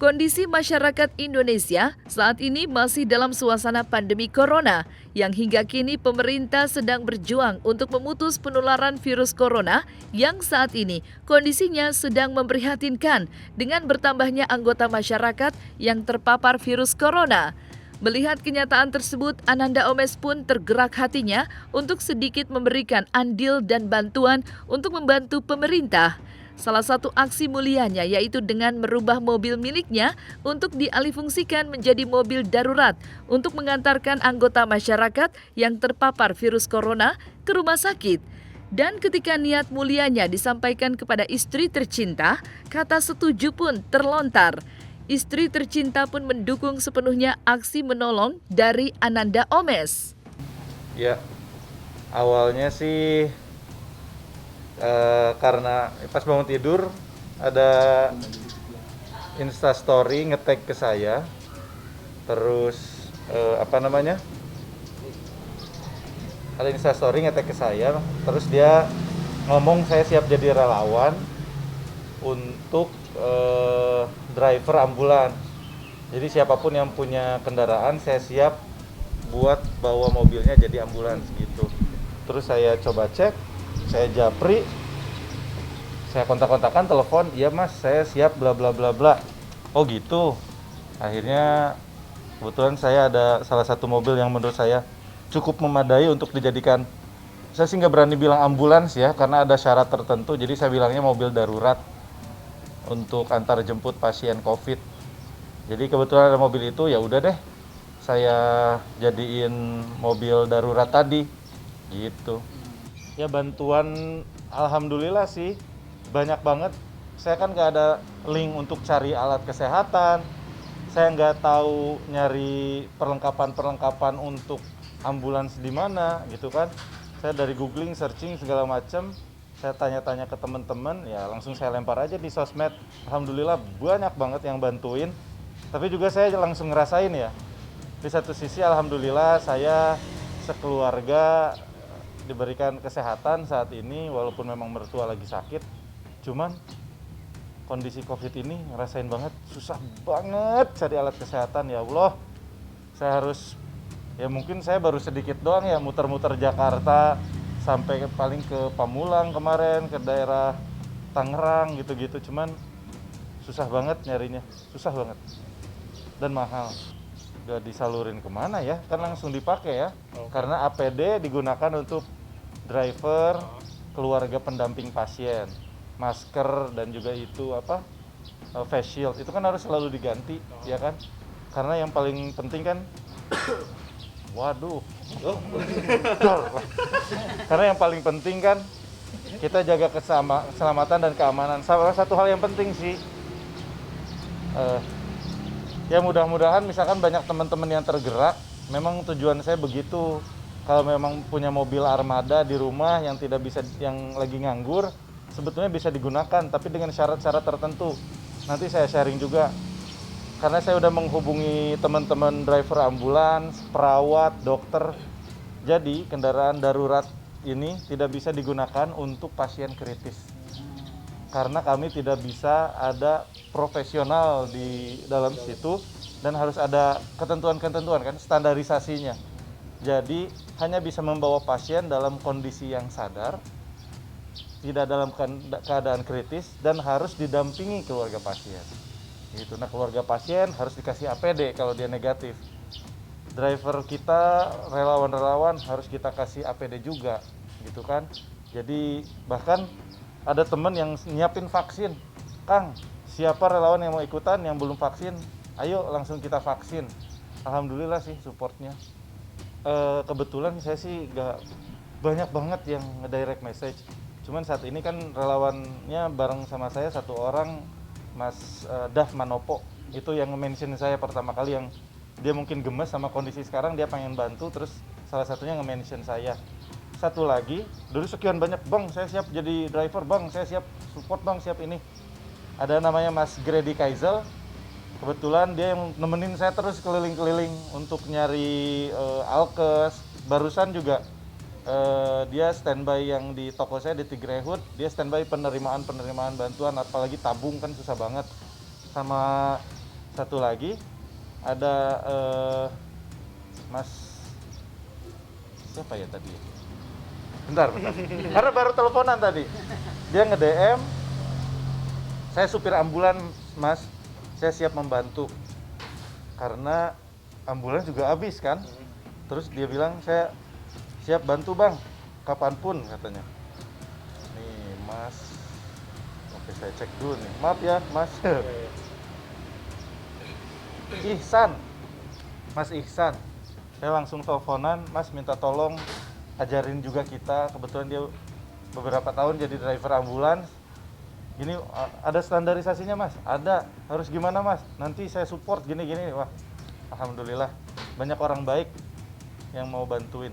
Kondisi masyarakat Indonesia saat ini masih dalam suasana pandemi corona yang hingga kini pemerintah sedang berjuang untuk memutus penularan virus corona yang saat ini kondisinya sedang memprihatinkan dengan bertambahnya anggota masyarakat yang terpapar virus corona. Melihat kenyataan tersebut, Ananda Omes pun tergerak hatinya untuk sedikit memberikan andil dan bantuan untuk membantu pemerintah. Salah satu aksi mulianya yaitu dengan merubah mobil miliknya untuk dialihfungsikan menjadi mobil darurat untuk mengantarkan anggota masyarakat yang terpapar virus corona ke rumah sakit. Dan ketika niat mulianya disampaikan kepada istri tercinta, kata setuju pun terlontar. Istri tercinta pun mendukung sepenuhnya aksi menolong dari Ananda Omes. Ya, awalnya sih karena pas bangun tidur ada Instastory nge-tag ke saya, terus ada Instastory nge-tag ke saya, terus dia ngomong saya siap jadi relawan untuk driver ambulan. Jadi siapapun yang punya kendaraan saya siap buat bawa mobilnya jadi ambulans gitu. Terus saya coba cek, saya japri, saya kontak-kontakan, telepon, iya mas saya siap bla bla bla bla. Oh gitu. Akhirnya kebetulan saya ada salah satu mobil yang menurut saya cukup memadai untuk dijadikan, saya sih nggak berani bilang ambulans ya karena ada syarat tertentu, jadi saya bilangnya mobil darurat untuk antar jemput pasien COVID. Jadi kebetulan ada mobil itu, ya udah deh saya jadiin mobil darurat tadi gitu. Ya bantuan alhamdulillah sih banyak banget. Saya kan nggak ada link untuk cari alat kesehatan, saya nggak tahu nyari perlengkapan untuk ambulans di mana gitu kan. Saya dari googling, searching segala macam, saya tanya-tanya ke teman-teman, ya langsung saya lempar aja di sosmed. Alhamdulillah banyak banget yang bantuin. Tapi juga saya langsung ngerasain ya, di satu sisi alhamdulillah saya sekeluarga diberikan kesehatan saat ini walaupun memang mertua lagi sakit. Cuman kondisi COVID ini ngerasain banget, susah banget cari alat kesehatan. Ya Allah, saya harus, ya mungkin saya baru sedikit doang ya muter-muter Jakarta sampai paling ke Pamulang kemarin, ke daerah Tangerang gitu-gitu. Cuman susah banget nyarinya, susah banget dan mahal. Gak disalurin kemana ya, kan langsung dipakai ya. Karena APD digunakan untuk driver, keluarga pendamping pasien, masker dan juga itu face shield itu kan harus selalu diganti ya kan, karena yang paling penting kan karena yang paling penting kan kita jaga keselamatan dan keamanan. Salah satu hal yang penting sih ya mudah-mudahan misalkan banyak teman-teman yang tergerak. Memang tujuan saya begitu, kalau memang punya mobil armada di rumah yang tidak bisa, yang lagi nganggur, sebetulnya bisa digunakan tapi dengan syarat-syarat tertentu. Nanti saya sharing juga, karena saya udah menghubungi teman-teman driver ambulans, perawat, dokter. Jadi kendaraan darurat ini tidak bisa digunakan untuk pasien kritis karena kami tidak bisa ada profesional di dalam situ dan harus ada ketentuan-ketentuan kan, standarisasinya. Jadi hanya bisa membawa pasien dalam kondisi yang sadar, tidak dalam keadaan kritis, dan harus didampingi keluarga pasien. Gitu. Nah, keluarga pasien harus dikasih APD kalau dia negatif. Driver kita, relawan-relawan harus kita kasih APD juga, gitu kan. Jadi bahkan ada teman yang nyiapin vaksin. Kang, siapa relawan yang mau ikutan yang belum vaksin? Ayo langsung kita vaksin. Alhamdulillah sih supportnya. Kebetulan saya sih gak banyak banget yang nge-direct message. Cuman saat ini kan relawannya bareng sama saya satu orang, Mas Dav Manopo. Itu yang nge-mention saya pertama kali, yang dia mungkin gemes sama kondisi sekarang, dia pengen bantu, terus salah satunya nge-mention saya. Satu lagi, dulu sekian banyak, bang saya siap jadi driver, bang saya siap support, bang siap ini. Ada namanya Mas Grady Kaizel, kebetulan dia yang nemenin saya terus keliling-keliling untuk nyari alkes. Barusan juga dia standby yang di toko saya di Tigrehood, dia standby penerimaan bantuan, apalagi tabung kan susah banget. Sama satu lagi ada Mas siapa ya tadi? Bentar. Karena baru teleponan tadi. Dia nge-DM, saya supir ambulan Mas, saya siap membantu. Karena ambulan juga habis kan. Terus dia bilang, saya siap bantu bang, kapanpun katanya. Nih Mas, oke saya cek dulu nih. Maaf ya Mas. Ihsan, Mas Ihsan. Saya langsung teleponan, Mas minta tolong ajarin juga kita. Kebetulan dia beberapa tahun jadi driver ambulans. Gini, ada standarisasinya Mas? Ada. Harus gimana Mas? Nanti saya support gini-gini. Wah, alhamdulillah banyak orang baik yang mau bantuin.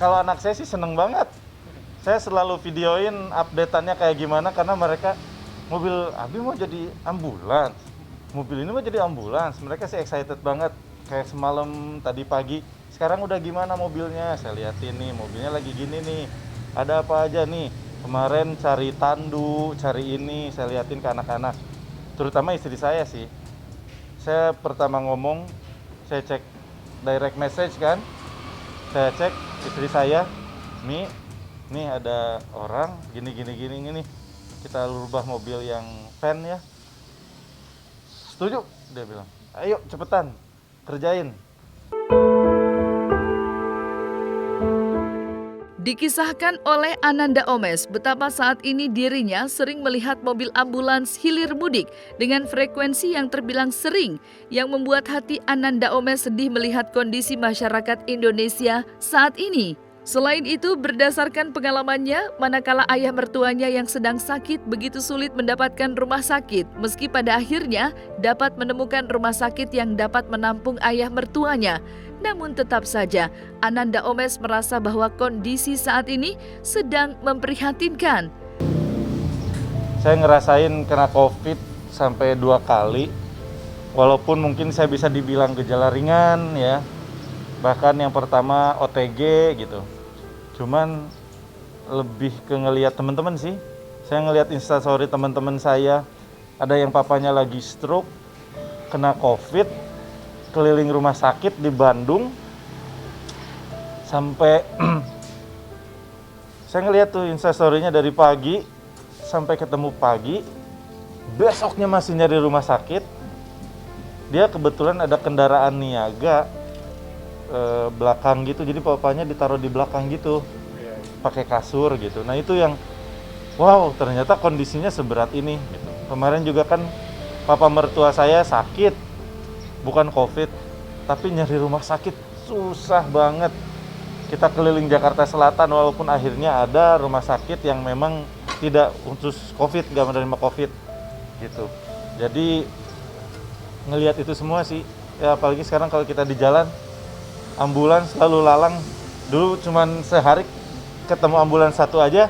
Kalau anak saya sih seneng banget. Saya selalu videoin update-annya kayak gimana karena mereka mobil Abi mau jadi ambulans. Mobil ini mau jadi ambulans. Mereka sih excited banget. Kayak semalam tadi pagi, sekarang udah gimana mobilnya? Saya liatin nih, mobilnya lagi gini nih. Ada apa aja nih? Kemarin cari tandu, cari ini, saya liatin ke anak-anak. Terutama istri saya sih. Saya pertama ngomong, saya cek direct message kan. Saya cek istri saya, Mi, nih ada orang gini. Kita rubah mobil yang van ya. Setuju? Dia bilang, ayo cepetan, kerjain. Dikisahkan oleh Ananda Omes betapa saat ini dirinya sering melihat mobil ambulans hilir mudik dengan frekuensi yang terbilang sering, yang membuat hati Ananda Omes sedih melihat kondisi masyarakat Indonesia saat ini. Selain itu, berdasarkan pengalamannya, manakala ayah mertuanya yang sedang sakit begitu sulit mendapatkan rumah sakit, meski pada akhirnya dapat menemukan rumah sakit yang dapat menampung ayah mertuanya. Namun tetap saja, Ananda Omes merasa bahwa kondisi saat ini sedang memprihatinkan. Saya ngerasain kena COVID sampai 2 kali, walaupun mungkin saya bisa dibilang gejala ringan ya. Bahkan yang pertama OTG gitu. Cuman lebih ke ngelihat teman-teman sih. Saya ngelihat instastory teman-teman saya, ada yang papanya lagi stroke, kena COVID, keliling rumah sakit di Bandung. Sampai saya ngelihat tuh instastory-nya dari pagi sampai ketemu pagi. Besoknya masih nyari rumah sakit. Dia kebetulan ada kendaraan niaga belakang gitu, jadi papanya ditaruh di belakang gitu, pakai kasur gitu. Nah itu yang wow, ternyata kondisinya seberat ini gitu. Kemarin juga kan papa mertua saya sakit, bukan COVID, tapi nyari rumah sakit susah banget. Kita keliling Jakarta Selatan, walaupun akhirnya ada rumah sakit yang memang tidak khusus COVID, nggak menerima COVID gitu. Jadi ngelihat itu semua sih ya, apalagi sekarang kalau kita di jalan ambulans lalu lalang. Dulu cuman sehari ketemu ambulans satu aja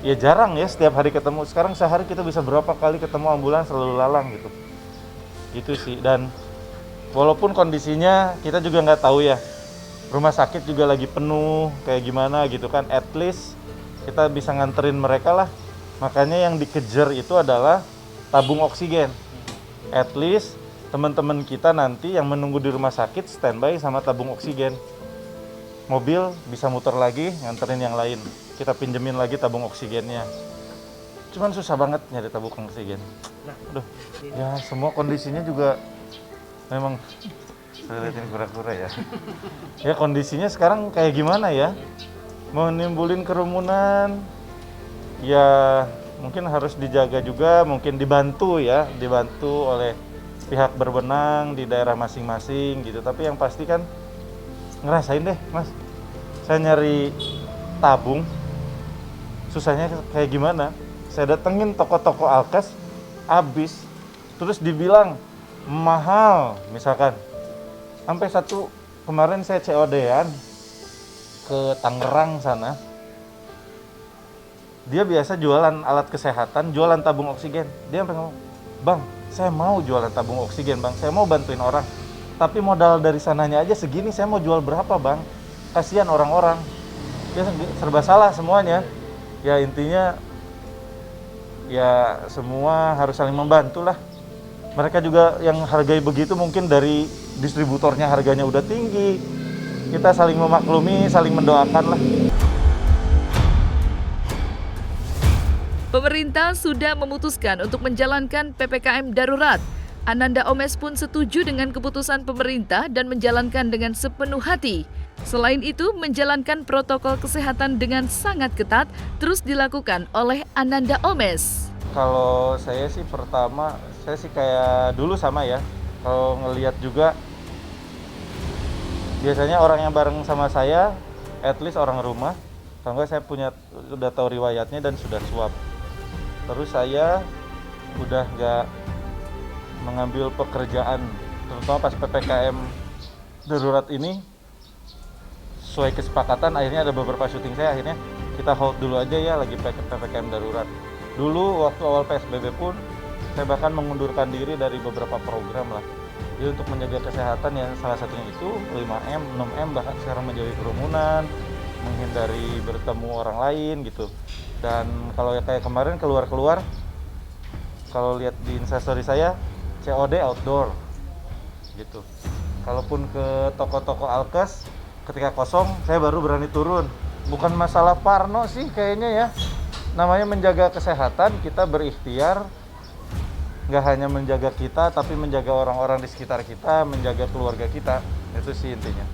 ya, jarang ya setiap hari ketemu. Sekarang sehari kita bisa berapa kali ketemu ambulans lalu lalang gitu. Gitu sih. Dan walaupun kondisinya kita juga nggak tahu ya, rumah sakit juga lagi penuh kayak gimana gitu kan, at least kita bisa nganterin mereka lah. Makanya yang dikejar itu adalah tabung oksigen. At least teman-teman kita nanti yang menunggu di rumah sakit standby sama tabung oksigen. Mobil bisa muter lagi, nganterin yang lain. Kita pinjemin lagi tabung oksigennya. Cuman susah banget nyari tabung oksigen. Aduh, ya semua kondisinya juga memang saya liatin kura-kura ya. Ya kondisinya sekarang kayak gimana ya? Mau nimbulin kerumunan, ya mungkin harus dijaga juga, mungkin dibantu ya, dibantu oleh pihak berwenang di daerah masing-masing gitu. Tapi yang pasti kan ngerasain deh Mas, saya nyari tabung susahnya kayak gimana. Saya datengin toko-toko alkes habis, terus dibilang mahal misalkan. Sampai satu kemarin saya COD-an ke Tangerang sana, dia biasa jualan alat kesehatan, jualan tabung oksigen. Dia sampai ngomong, Bang, saya mau jualan tabung oksigen Bang, saya mau bantuin orang. Tapi modal dari sananya aja segini, saya mau jual berapa Bang? Kasihan orang-orang. Dia serba salah semuanya. Ya intinya, ya semua harus saling membantu lah. Mereka juga yang hargai begitu mungkin dari distributornya harganya udah tinggi. Kita saling memaklumi, saling mendoakan lah. Pemerintah sudah memutuskan untuk menjalankan PPKM darurat. Ananda Omes pun setuju dengan keputusan pemerintah dan menjalankan dengan sepenuh hati. Selain itu, menjalankan protokol kesehatan dengan sangat ketat terus dilakukan oleh Ananda Omes. Kalau saya sih pertama, saya sih kayak dulu sama ya. Kalau ngelihat juga, biasanya orang yang bareng sama saya, at least orang rumah. Kalau nggak saya udah tahu riwayatnya dan sudah swab. Terus saya udah nggak mengambil pekerjaan, terutama pas PPKM darurat ini. Sesuai kesepakatan, akhirnya ada beberapa syuting saya, akhirnya kita hold dulu aja ya, lagi PPKM darurat. Dulu waktu awal PSBB pun, saya bahkan mengundurkan diri dari beberapa program lah. Jadi untuk menjaga kesehatan ya salah satunya itu 5M, 6M, bahkan sekarang menjauhi kerumunan, menghindari bertemu orang lain gitu. Dan kalau kayak kemarin keluar-keluar, kalau lihat di Instastory saya, COD outdoor gitu. Kalaupun ke toko-toko alkes, ketika kosong, saya baru berani turun. Bukan masalah parno sih kayaknya ya. Namanya menjaga kesehatan, kita berikhtiar. Nggak hanya menjaga kita, tapi menjaga orang-orang di sekitar kita, menjaga keluarga kita. Itu sih intinya.